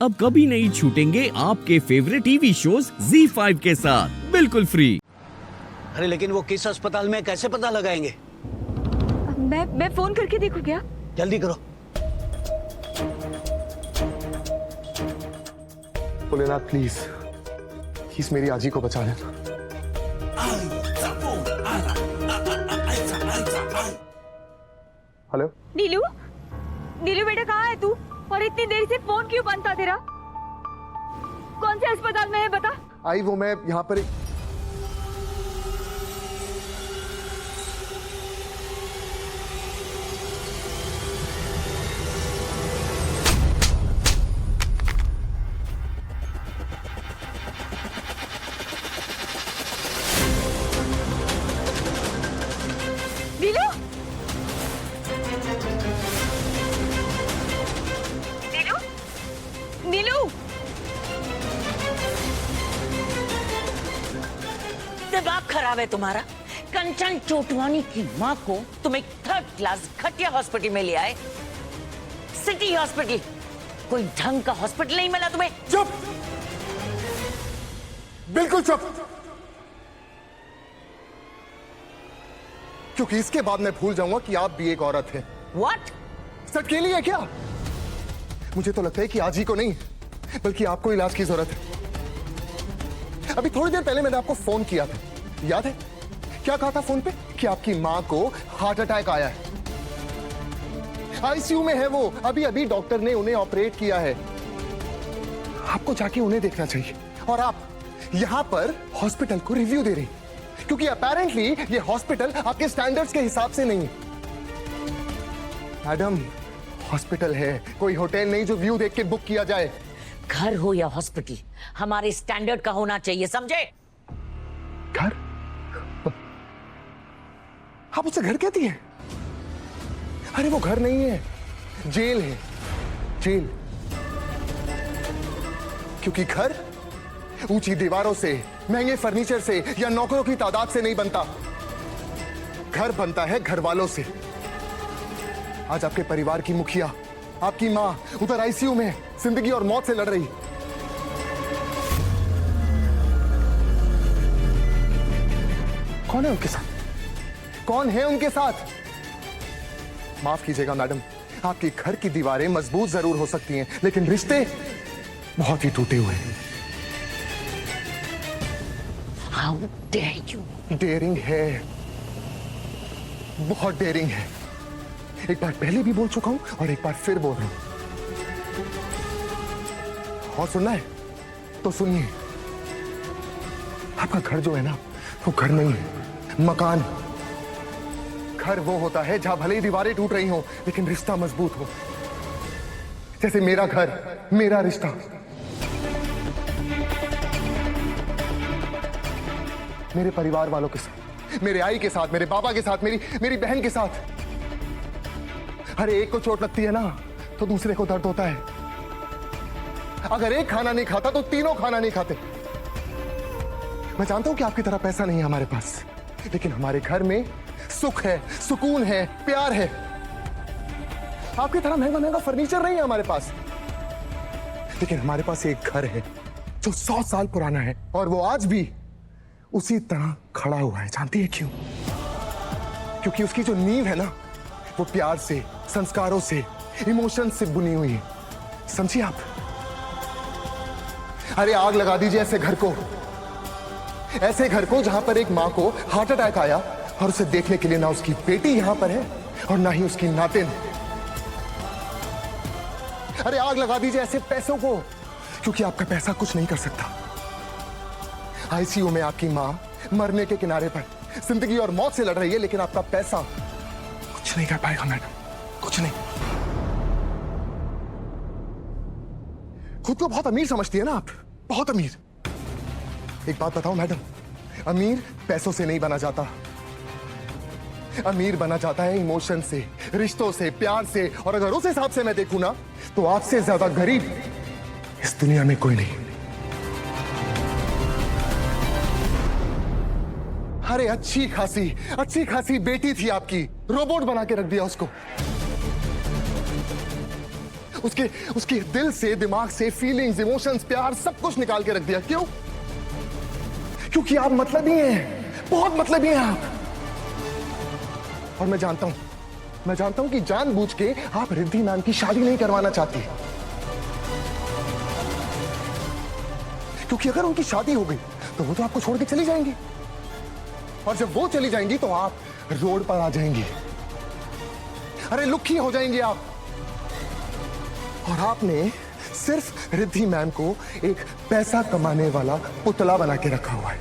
अब कभी नहीं छूटेंगे आपके फेवरेट टीवी शोज ZEE5 के साथ बिल्कुल फ्री। अरे लेकिन वो किस अस्पताल में कैसे पता लगाएंगे? मैं फोन करके देखूं क्या? जल्दी करो। भोलेनाथ प्लीज मेरी आजी को बचा लेना। हेलो नीलू, नीलू बेटा कहाँ है तू? और इतनी देर से फोन क्यों बंद था तेरा? कौन से अस्पताल में है बता? आई वो मैं यहाँ पर नीलू, नीलू, नीलू, दिमाग खराब है तुम्हारा। कंचन चोटवानी की माँ को तुम एक 3rd क्लास घटिया हॉस्पिटल में ले आए, सिटी हॉस्पिटल। कोई ढंग का हॉस्पिटल नहीं मिला तुम्हें। चुप, बिल्कुल चुप, क्योंकि इसके बाद मैं भूल जाऊंगा कि आप भी एक औरत हैं। What? सटकेली है क्या? मुझे तो लगता है कि आज ही को नहीं बल्कि आपको इलाज की जरूरत है। अभी थोड़ी देर पहले मैंने आपको फोन किया था, याद है? क्या कहा था फोन पे? कि आपकी मां को हार्ट अटैक आया है, आईसीयू में है वो। अभी अभी डॉक्टर ने उन्हें ऑपरेट किया है। आपको जाके उन्हें देखना चाहिए और आप यहां पर हॉस्पिटल को रिव्यू दे रही, क्योंकि अपेरेंटली ये हॉस्पिटल आपके स्टैंडर्ड्स के हिसाब से नहीं है। मैडम, हॉस्पिटल है, कोई होटल नहीं जो व्यू देख के बुक किया जाए। घर हो या हॉस्पिटल, हमारे स्टैंडर्ड का होना चाहिए, समझे? घर? आप उसे घर कहती हैं? अरे वो घर नहीं है, जेल है, जेल। क्योंकि घर ऊंची दीवारों से, महंगे फर्नीचर से या नौकरों की तादाद से नहीं बनता। घर बनता है घर वालों से। आज आपके परिवार की मुखिया, आपकी मां उधर आईसीयू में जिंदगी और मौत से लड़ रही। कौन है उनके साथ? कौन है उनके साथ? माफ कीजिएगा मैडम, आपके घर की दीवारें मजबूत जरूर हो सकती हैं, लेकिन रिश्ते बहुत ही टूटे हुए हैं। How dare you? डेयरिंग है, बहुत डेयरिंग है। एक बार पहले भी बोल चुका हूं और एक बार फिर बोल रहा हूं। और सुनना है तो सुनिए। आपका घर जो है ना, वो घर नहीं है, मकान। घर वो होता है जहां भले ही दीवारें टूट रही हो लेकिन रिश्ता मजबूत हो। जैसे मेरा घर, मेरा रिश्ता। मेरे परिवार वालों के साथ, मेरे आई के साथ, मेरे बाबा के साथ, मेरी बहन के साथ। हर एक को चोट लगती है ना तो दूसरे को दर्द होता है। अगर एक खाना नहीं खाता तो तीनों खाना नहीं खाते। मैं जानता हूं कि आपकी तरह पैसा नहीं है हमारे पास, लेकिन हमारे घर में सुख है, सुकून है, प्यार है। आपकी तरह महंगा महंगा फर्नीचर नहीं है हमारे पास, लेकिन हमारे पास एक घर है जो 100 साल पुराना है और वो आज भी उसी तरह खड़ा हुआ है। जानती है क्यों? क्योंकि उसकी जो नींव है ना, वो प्यार से, संस्कारों से, इमोशन से बुनी हुई है। समझिए आप? अरे आग लगा दीजिए ऐसे घर को, ऐसे घर को जहां पर एक मां को हार्ट अटैक आया और उसे देखने के लिए ना उसकी बेटी यहां पर है और ना ही उसकी नातिन। अरे आग लगा दीजिए ऐसे पैसों को, क्योंकि आपका पैसा कुछ नहीं कर सकता। आईसीयू में आपकी मां मरने के किनारे पर जिंदगी और मौत से लड़ रही है, लेकिन आपका पैसा कुछ नहीं कर पाएगा मैडम, कुछ नहीं। खुद को बहुत अमीर समझती है ना आप, बहुत अमीर। एक बात बताओ मैडम, अमीर पैसों से नहीं बना जाता। अमीर बना जाता है इमोशन से, रिश्तों से, प्यार से। और अगर उस हिसाब से मैं देखूं ना तो आपसे ज्यादा गरीब इस दुनिया में कोई नहीं। अरे अच्छी खासी बेटी थी आपकी, रोबोट बना के रख दिया उसको। उसके उसके दिल से, दिमाग से फीलिंग्स, इमोशंस, प्यार सब कुछ निकाल के रख दिया। क्यों? क्योंकि आप मतलबी हैं, बहुत मतलबी हैं आप। और मैं जानता हूं कि जानबूझ के आप रिद्धि मैम की शादी नहीं करवाना चाहती, क्योंकि अगर उनकी शादी हो गई तो वो तो आपको छोड़ के चली जाएंगी, और जब वो चली जाएंगी तो आप रोड पर आ जाएंगी। अरे लुखी हो जाएंगे आप। और आपने सिर्फ रिद्धि मैम को एक पैसा कमाने वाला पुतला बना के रखा हुआ है।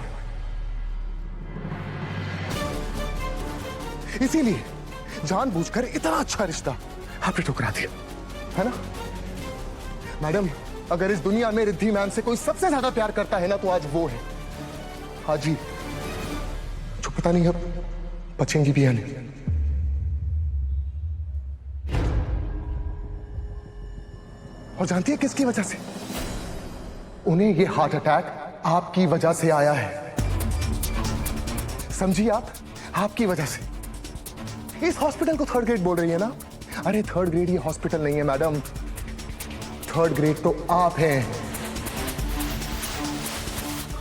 इसीलिए जानबूझकर इतना अच्छा रिश्ता आपने ठुकरा दिया, है ना? मैडम, अगर इस दुनिया में रिद्धि मैम से कोई सबसे ज्यादा प्यार करता है ना, तो आज वो है हाजी, जो पता नहीं अब बचेंगी भी या नहीं। और जानती है किसकी वजह से? उन्हें ये हार्ट अटैक आपकी वजह से आया है। समझिए आप, आपकी वजह से। इस हॉस्पिटल को थर्ड ग्रेड बोल रही है ना? अरे थर्ड ग्रेड ये हॉस्पिटल नहीं है मैडम, थर्ड ग्रेड तो आप हैं।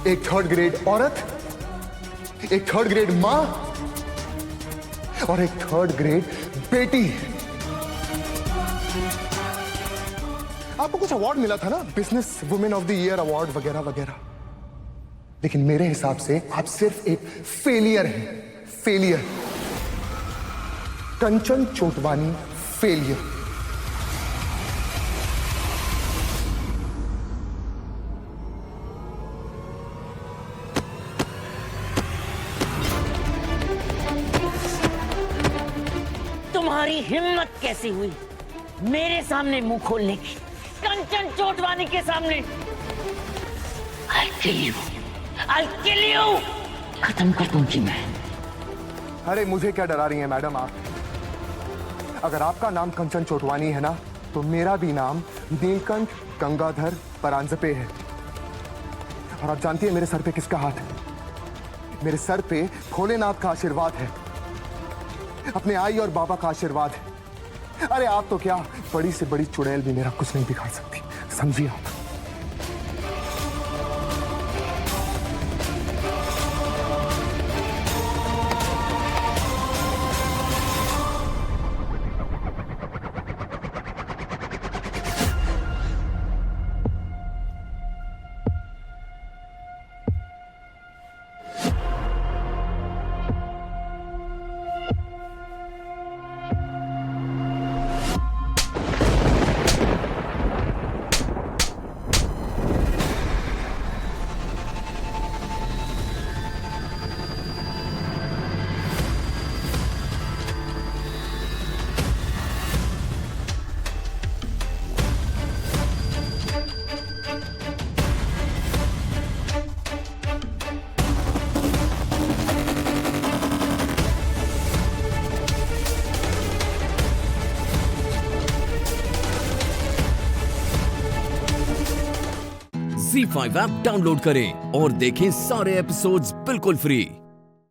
एक थर्ड ग्रेड औरत, एक थर्ड ग्रेड मां, और एक थर्ड ग्रेड बेटी। आपको कुछ अवार्ड मिला था ना, business women of the year award वगैरह वगैरह, लेकिन मेरे हिसाब से आप सिर्फ एक फेलियर हैं, फेलियर। कंचन चोटवानी फेलियर। तुम्हारी हिम्मत कैसी हुई मेरे सामने मुंह खोलने की, कंचन चोटवानी के सामने? I'll kill you. I'll kill you. खत्म कर दूंगी मैं। अरे मुझे क्या डरा रही हैं मैडम आप? अगर आपका नाम कंचन चोटवानी है ना, तो मेरा भी नाम नीलकंठ गंगाधर परांजपे है। और आप जानती है मेरे सर पे किसका हाथ है? मेरे सर पे भोलेनाथ का आशीर्वाद है, अपने आई और बाबा का आशीर्वाद है। अरे आप तो क्या, बड़ी से बड़ी चुड़ैल भी मेरा कुछ नहीं बिगाड़ सकती, समझिए आप। Z5 ऐप डाउनलोड करें और देखें सारे एपिसोड्स बिल्कुल फ्री।